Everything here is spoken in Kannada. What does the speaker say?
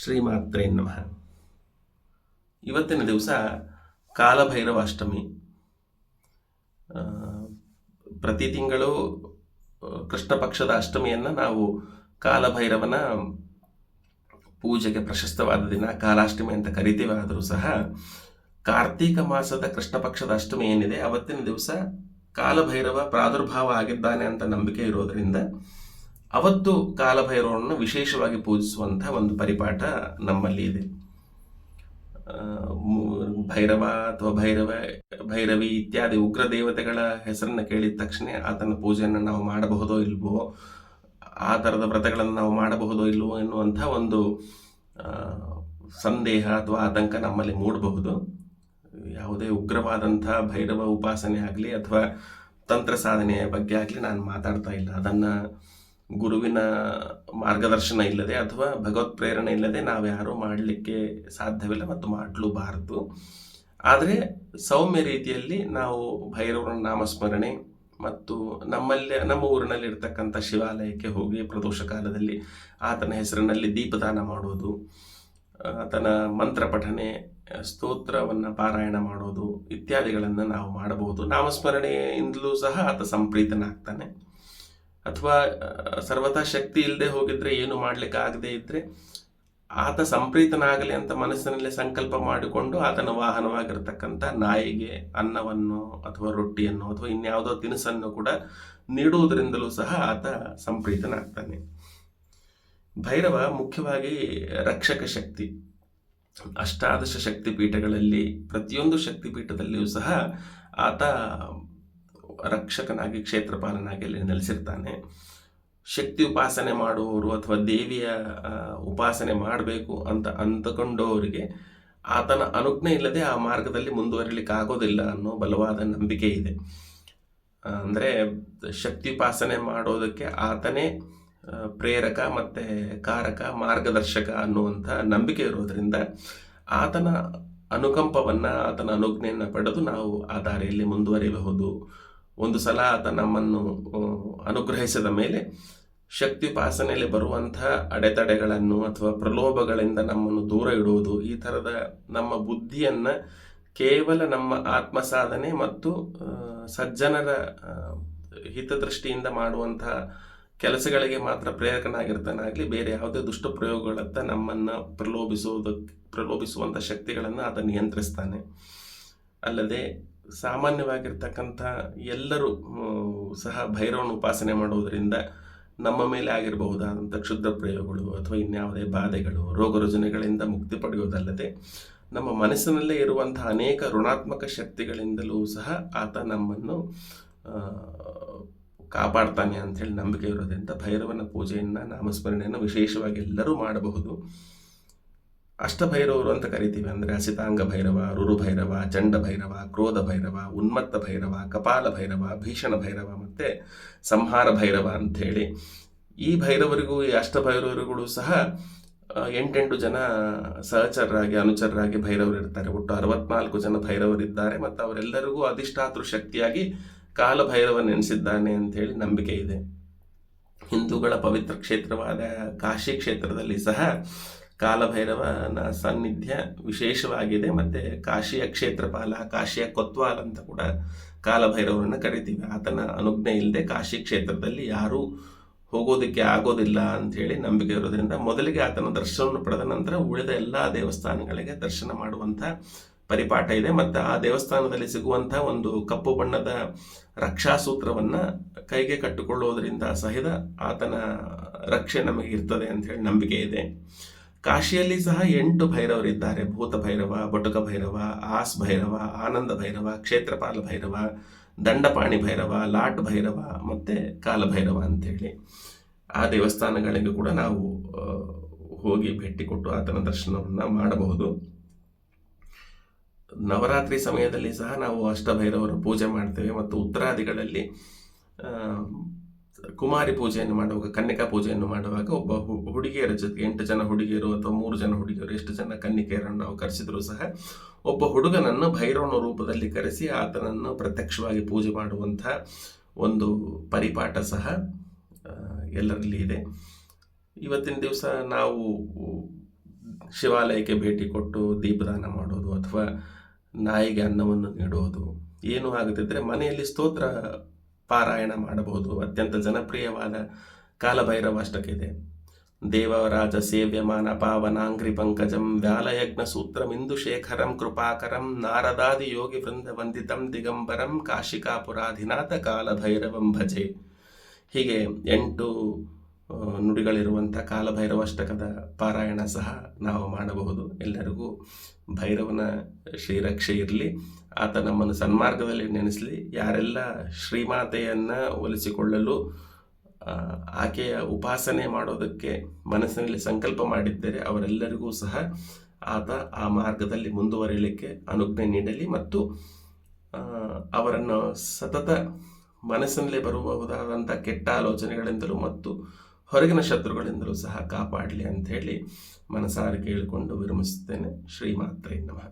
ಶ್ರೀಮಾತ್ರೇ ನಮಃ. ಇವತ್ತಿನ ದಿವಸ ಕಾಲಭೈರವ ಅಷ್ಟಮಿ. ಪ್ರತಿ ತಿಂಗಳು ಕೃಷ್ಣ ಪಕ್ಷದ ಅಷ್ಟಮಿಯನ್ನು ನಾವು ಕಾಲಭೈರವನ ಪೂಜೆಗೆ ಪ್ರಶಸ್ತವಾದ ದಿನ ಕಾಲಾಷ್ಟಮಿ ಅಂತ ಕರಿತೀವಿ. ಆದರೂ ಸಹ ಕಾರ್ತೀಕ ಮಾಸದ ಕೃಷ್ಣ ಪಕ್ಷದ ಅಷ್ಟಮಿ ಏನಿದೆ ಅವತ್ತಿನ ದಿವಸ ಕಾಲಭೈರವ ಪ್ರಾದುರ್ಭಾವ ಆಗಿದ್ದಾನೆ ಅಂತ ನಂಬಿಕೆ ಇರೋದರಿಂದ ಅವತ್ತು ಕಾಲಭೈರವನನ್ನು ವಿಶೇಷವಾಗಿ ಪೂಜಿಸುವಂಥ ಒಂದು ಪರಿಪಾಠ ನಮ್ಮಲ್ಲಿ ಇದೆ. ಭೈರವ ಅಥವಾ ಭೈರವಿ ಇತ್ಯಾದಿ ಉಗ್ರ ದೇವತೆಗಳ ಹೆಸರನ್ನು ಕೇಳಿದ ತಕ್ಷಣ ಆತನ ಪೂಜೆಯನ್ನು ನಾವು ಮಾಡಬಹುದೋ ಇಲ್ವೋ, ಆ ಥರದ ವ್ರತಗಳನ್ನು ನಾವು ಮಾಡಬಹುದೋ ಇಲ್ವೋ ಎನ್ನುವಂಥ ಒಂದು ಸಂದೇಹ ಅಥವಾ ಆತಂಕ ನಮ್ಮಲ್ಲಿ ಮೂಡಬಹುದು. ಯಾವುದೇ ಉಗ್ರವಾದಂಥ ಭೈರವ ಉಪಾಸನೆ ಆಗಲಿ ಅಥವಾ ತಂತ್ರ ಸಾಧನೆಯ ಬಗ್ಗೆ ಆಗಲಿ ನಾನು ಮಾತಾಡ್ತಾ ಇಲ್ಲ. ಅದನ್ನು ಗುರುವಿನ ಮಾರ್ಗದರ್ಶನ ಇಲ್ಲದೆ ಅಥವಾ ಭಗವತ್ ಪ್ರೇರಣೆ ಇಲ್ಲದೆ ನಾವ್ಯಾರೂ ಮಾಡಲಿಕ್ಕೆ ಸಾಧ್ಯವಿಲ್ಲ ಮತ್ತು ಮಾಡಲೂಬಾರದು. ಆದರೆ ಸೌಮ್ಯ ರೀತಿಯಲ್ಲಿ ನಾವು ಭೈರವರ ನಾಮಸ್ಮರಣೆ ಮತ್ತು ನಮ್ಮ ಊರಿನಲ್ಲಿ ಇರ್ತಕ್ಕಂಥ ಶಿವಾಲಯಕ್ಕೆ ಹೋಗಿ ಪ್ರದೋಷ ಕಾಲದಲ್ಲಿ ಆತನ ಹೆಸರಿನಲ್ಲಿ ದೀಪದಾನ ಮಾಡೋದು, ಆತನ ಮಂತ್ರ ಪಠನೆ, ಸ್ತೋತ್ರವನ್ನು ಪಾರಾಯಣ ಮಾಡೋದು ಇತ್ಯಾದಿಗಳನ್ನು ನಾವು ಮಾಡಬಹುದು. ನಾಮಸ್ಮರಣೆಯಿಂದಲೂ ಸಹ ಆತ ಸಂಪ್ರೀತನಾಗ್ತಾನೆ. ಅಥವಾ ಸರ್ವತಾ ಶಕ್ತಿ ಇಲ್ಲದೆ ಹೋಗಿದ್ರೆ, ಏನು ಮಾಡಲಿಕ್ಕೆ ಆಗದೆ ಇದ್ದರೆ ಆತ ಸಂಪ್ರೀತನಾಗಲಿ ಅಂತ ಮನಸ್ಸಿನಲ್ಲಿ ಸಂಕಲ್ಪ ಮಾಡಿಕೊಂಡು ಆತನ ವಾಹನವಾಗಿರ್ತಕ್ಕಂಥ ನಾಯಿಗೆ ಅನ್ನವನ್ನು ಅಥವಾ ರೊಟ್ಟಿಯನ್ನು ಅಥವಾ ಇನ್ಯಾವುದೋ ತಿನಿಸನ್ನು ಕೂಡ ನೀಡುವುದರಿಂದಲೂ ಸಹ ಆತ ಸಂಪ್ರೀತನಾಗ್ತಾನೆ. ಭೈರವ ಮುಖ್ಯವಾಗಿ ರಕ್ಷಕ ಶಕ್ತಿ. ಅಷ್ಟಾದಶ ಶಕ್ತಿ ಪೀಠಗಳಲ್ಲಿ ಪ್ರತಿಯೊಂದು ಶಕ್ತಿ ಪೀಠದಲ್ಲಿಯೂ ಸಹ ಆತ ರಕ್ಷಕನಾಗಿ ಕ್ಷೇತ್ರಪಾಲನಾಗಿ ಅಲ್ಲಿ ನೆಲೆಸಿರ್ತಾನೆ. ಶಕ್ತಿ ಉಪಾಸನೆ ಮಾಡುವವರು ಅಥವಾ ದೇವಿಯ ಉಪಾಸನೆ ಮಾಡಬೇಕು ಅಂತ ಅಂದುಕೊಂಡವರಿಗೆ ಆತನ ಅನುಜ್ಞೆ ಇಲ್ಲದೆ ಆ ಮಾರ್ಗದಲ್ಲಿ ಮುಂದುವರಿಲಿಕ್ಕೆ ಆಗೋದಿಲ್ಲ ಅನ್ನೋ ಬಲವಾದ ನಂಬಿಕೆ ಇದೆ. ಅಂದರೆ ಶಕ್ತಿ ಉಪಾಸನೆ ಮಾಡೋದಕ್ಕೆ ಆತನೇ ಪ್ರೇರಕ ಮತ್ತು ಕಾರಕ, ಮಾರ್ಗದರ್ಶಕ ಅನ್ನುವಂಥ ನಂಬಿಕೆ ಇರೋದರಿಂದ ಆತನ ಅನುಕಂಪವನ್ನು, ಆತನ ಅನುಜ್ಞೆಯನ್ನು ಪಡೆದು ನಾವು ಆ ದಾರಿಯಲ್ಲಿ ಮುಂದುವರಿಯಬಹುದು. ಒಂದು ಸಲ ಆತ ನಮ್ಮನ್ನು ಅನುಗ್ರಹಿಸಿದ ಮೇಲೆ ಶಕ್ತಿಪಾಸನೆಯಲ್ಲಿ ಬರುವಂಥ ಅಡೆತಡೆಗಳನ್ನು ಅಥವಾ ಪ್ರಲೋಭಗಳಿಂದ ನಮ್ಮನ್ನು ದೂರ ಇಡುವುದು, ಈ ಥರದ ನಮ್ಮ ಬುದ್ಧಿಯನ್ನು ಕೇವಲ ನಮ್ಮ ಆತ್ಮಸಾಧನೆ ಮತ್ತು ಸಜ್ಜನರ ಹಿತದೃಷ್ಟಿಯಿಂದ ಮಾಡುವಂಥ ಕೆಲಸಗಳಿಗೆ ಮಾತ್ರ ಪ್ರೇರಕನಾಗಿರ್ತಾನಾಗಲಿ, ಬೇರೆ ಯಾವುದೇ ದುಷ್ಟ ಪ್ರಯೋಗಗಳತ್ತ ನಮ್ಮನ್ನು ಪ್ರಲೋಭಿಸುವಂಥ ಶಕ್ತಿಗಳನ್ನು ಆತ ನಿಯಂತ್ರಿಸ್ತಾನೆ. ಅಲ್ಲದೆ ಸಾಮಾನ್ಯವಾಗಿರ್ತಕ್ಕಂಥ ಎಲ್ಲರೂ ಸಹ ಭೈರವನ ಉಪಾಸನೆ ಮಾಡುವುದರಿಂದ ನಮ್ಮ ಮೇಲೆ ಆಗಿರಬಹುದಾದಂಥ ಕ್ಷುದ್ರ ಪ್ರಯೋಗಗಳು ಅಥವಾ ಇನ್ಯಾವುದೇ ಬಾಧೆಗಳು, ರೋಗ ರುಜಿನಗಳಿಂದ ಮುಕ್ತಿ ಪಡೆಯುವುದಲ್ಲದೆ ನಮ್ಮ ಮನಸ್ಸಿನಲ್ಲೇ ಇರುವಂತಹ ಅನೇಕ ಋಣಾತ್ಮಕ ಶಕ್ತಿಗಳಿಂದಲೂ ಸಹ ಆತ ನಮ್ಮನ್ನು ಕಾಪಾಡ್ತಾನೆ ಅಂಥೇಳಿ ನಂಬಿಕೆ ಇರೋದ್ರಿಂದ ಭೈರವನ ಪೂಜೆಯನ್ನು, ನಾಮಸ್ಮರಣೆಯನ್ನು ವಿಶೇಷವಾಗಿ ಎಲ್ಲರೂ ಮಾಡಬಹುದು. ಅಷ್ಟಭೈರವರು ಅಂತ ಕರಿತೀವಿ. ಅಂದರೆ ಅಸಿತಾಂಗ ಭೈರವ, ರುರು ಭೈರವ, ಚಂಡ ಭೈರವ, ಕ್ರೋಧ ಭೈರವ, ಉನ್ಮತ್ತ ಭೈರವ, ಕಪಾಲ ಭೈರವ, ಭೀಷಣ ಭೈರವ ಮತ್ತು ಸಂಹಾರ ಭೈರವ ಅಂಥೇಳಿ ಈ ಭೈರವರಿಗೂ, ಈ ಅಷ್ಟಭೈರವರಿಗೂ ಸಹ 8 ಜನ ಸಹಚರರಾಗಿ, ಅನುಚರರಾಗಿ ಭೈರವರು ಇರ್ತಾರೆ. ಒಟ್ಟು 64 ಜನ ಭೈರವರಿದ್ದಾರೆ ಮತ್ತು ಅವರೆಲ್ಲರಿಗೂ ಅಧಿಷ್ಠಾತೃ ಶಕ್ತಿಯಾಗಿ ಕಾಲಭೈರವ ನೆನೆಸಿದ್ದಾನೆ ಅಂಥೇಳಿ ನಂಬಿಕೆ ಇದೆ. ಹಿಂದೂಗಳ ಪವಿತ್ರ ಕ್ಷೇತ್ರವಾದ ಕಾಶಿ ಕ್ಷೇತ್ರದಲ್ಲಿ ಸಹ ಕಾಲಭೈರವನ ಸಾನ್ನಿಧ್ಯ ವಿಶೇಷವಾಗಿದೆ. ಮತ್ತು ಕಾಶಿಯ ಕ್ಷೇತ್ರಪಾಲ, ಕಾಶಿಯ ಕೊತ್ವಾಲ್ ಅಂತ ಕೂಡ ಕಾಲಭೈರವರನ್ನು ಕರಿತೀವಿ. ಆತನ ಅನುಜ್ಞೆ ಇಲ್ಲದೆ ಕಾಶಿ ಕ್ಷೇತ್ರದಲ್ಲಿ ಯಾರೂ ಹೋಗೋದಕ್ಕೆ ಆಗೋದಿಲ್ಲ ಅಂಥೇಳಿ ನಂಬಿಕೆ ಇರೋದ್ರಿಂದ ಮೊದಲಿಗೆ ಆತನ ದರ್ಶನವನ್ನು ಪಡೆದ ನಂತರ ಉಳಿದ ಎಲ್ಲ ದೇವಸ್ಥಾನಗಳಿಗೆ ದರ್ಶನ ಮಾಡುವಂಥ ಪರಿಪಾಠ ಇದೆ. ಮತ್ತು ಆ ದೇವಸ್ಥಾನದಲ್ಲಿ ಸಿಗುವಂಥ ಒಂದು ಕಪ್ಪು ಬಣ್ಣದ ರಕ್ಷಾಸೂತ್ರವನ್ನು ಕೈಗೆ ಕಟ್ಟಿಕೊಳ್ಳುವುದರಿಂದ ಸಹಿತ ಆತನ ರಕ್ಷೆ ನಮಗೆ ಇರ್ತದೆ ಅಂಥೇಳಿ ನಂಬಿಕೆ ಇದೆ. ಕಾಶಿಯಲ್ಲಿ ಸಹ 8 ಭೈರವರಿದ್ದಾರೆ. ಭೂತ ಭೈರವ, ಬಟುಕ ಭೈರವ, ಆಸ್ ಭೈರವ, ಆನಂದ ಭೈರವ, ಕ್ಷೇತ್ರಪಾಲ ಭೈರವ, ದಂಡಪಾಣಿ ಭೈರವ, ಲಾಟ್ ಭೈರವ ಮತ್ತು ಕಾಲಭೈರವ ಅಂಥೇಳಿ ಆ ದೇವಸ್ಥಾನಗಳಿಗೆ ಕೂಡ ನಾವು ಹೋಗಿ ಭೇಟಿ ಕೊಟ್ಟು ಆತನ ದರ್ಶನವನ್ನು ಮಾಡಬಹುದು. ನವರಾತ್ರಿ ಸಮಯದಲ್ಲಿ ಸಹ ನಾವು ಅಷ್ಟಭೈರವರ ಪೂಜೆ ಮಾಡ್ತೇವೆ. ಮತ್ತು ಉತ್ತರಾದಿಗಳಲ್ಲಿ ಕುಮಾರಿ ಪೂಜೆಯನ್ನು ಮಾಡುವಾಗ, ಕನ್ನಿಕಾ ಪೂಜೆಯನ್ನು ಮಾಡುವಾಗ ಒಬ್ಬ ಹುಡುಗಿಯರ ಜೊತೆ 8 ಜನ ಹುಡುಗಿಯರು ಅಥವಾ 3 ಜನ ಹುಡುಗಿಯರು, ಎಷ್ಟು ಜನ ಕನ್ನಿಕೆಯರನ್ನು ನಾವು ಕರೆಸಿದರೂ ಸಹ ಒಬ್ಬ ಹುಡುಗನನ್ನು ಭೈರವನ ರೂಪದಲ್ಲಿ ಕರೆಸಿ ಆತನನ್ನು ಪ್ರತ್ಯಕ್ಷವಾಗಿ ಪೂಜೆ ಮಾಡುವಂಥ ಒಂದು ಪರಿಪಾಠ ಸಹ ಎಲ್ಲರಲ್ಲಿ ಇದೆ. ಇವತ್ತಿನ ದಿವಸ ನಾವು ಶಿವಾಲಯಕ್ಕೆ ಭೇಟಿ ಕೊಟ್ಟು ದೀಪದಾನ ಮಾಡೋದು ಅಥವಾ ನಾಯಿಗೆ ಅನ್ನವನ್ನು ನೀಡುವುದು, ಏನು ಆಗದಿದ್ದರೆ ಮನೆಯಲ್ಲಿ ಸ್ತೋತ್ರ ಪಾರಾಯಣ ಮಾಡಬಹುದು. ಅತ್ಯಂತ ಜನಪ್ರಿಯವಾದ ಕಾಲಭೈರವಾಷ್ಟಕ ಇದೆ. ದೇವರಾಜ ಸೇವ್ಯಮಾನ ಪಾವನಾಂಗ್ರಿ ಪಂಕಜಂ ವ್ಯಾಲಯಜ್ಞ ಸೂತ್ರಮಿಂದು ಶೇಖರಂ ಕೃಪಾಕರಂ ನಾರದಾದಿ ಯೋಗಿ ವೃಂದ ವಂದಿತಂ ದಿಗಂಬರಂ ಕಾಶಿಕಾಪುರಾಧಿನಾಥ ಕಾಲಭೈರವಂ ಭಜೆ. ಹೀಗೆ 8 ನುಡಿಗಳಿರುವಂಥ ಕಾಲಭೈರವಾಷ್ಟಕದ ಪಾರಾಯಣ ಸಹ ನಾವು ಮಾಡಬಹುದು. ಎಲ್ಲರಿಗೂ ಭೈರವನ ಶ್ರೀರಕ್ಷೆ ಇರಲಿ, ಆತ ನಮ್ಮನ್ನು ಸನ್ಮಾರ್ಗದಲ್ಲಿ ನೆನೆಸಲಿ. ಯಾರೆಲ್ಲ ಶ್ರೀಮಾತೆಯನ್ನು ಒಲಿಸಿಕೊಳ್ಳಲು ಆಕೆಯ ಉಪಾಸನೆ ಮಾಡೋದಕ್ಕೆ ಮನಸ್ಸಿನಲ್ಲಿ ಸಂಕಲ್ಪ ಮಾಡಿದ್ದರೆ ಅವರೆಲ್ಲರಿಗೂ ಸಹ ಆತ ಆ ಮಾರ್ಗದಲ್ಲಿ ಮುಂದುವರಿಯಲಿಕ್ಕೆ ಅನುಜ್ಞೆ ನೀಡಲಿ ಮತ್ತು ಅವರನ್ನು ಸತತ ಮನಸ್ಸಿನಲ್ಲಿ ಬರಬಹುದಾದಂಥ ಕೆಟ್ಟ ಆಲೋಚನೆಗಳಿಂದಲೂ ಮತ್ತು ಹೊರಗಿನ ಶತ್ರುಗಳಿಂದಲೂ ಸಹ ಕಾಪಾಡಲಿ ಅಂಥೇಳಿ ಮನಸಾರೆ ಕೇಳಿಕೊಂಡು ವಿರಮಿಸುತ್ತೇನೆ. ಶ್ರೀಮಾತ್ರೇ ನಮಃ.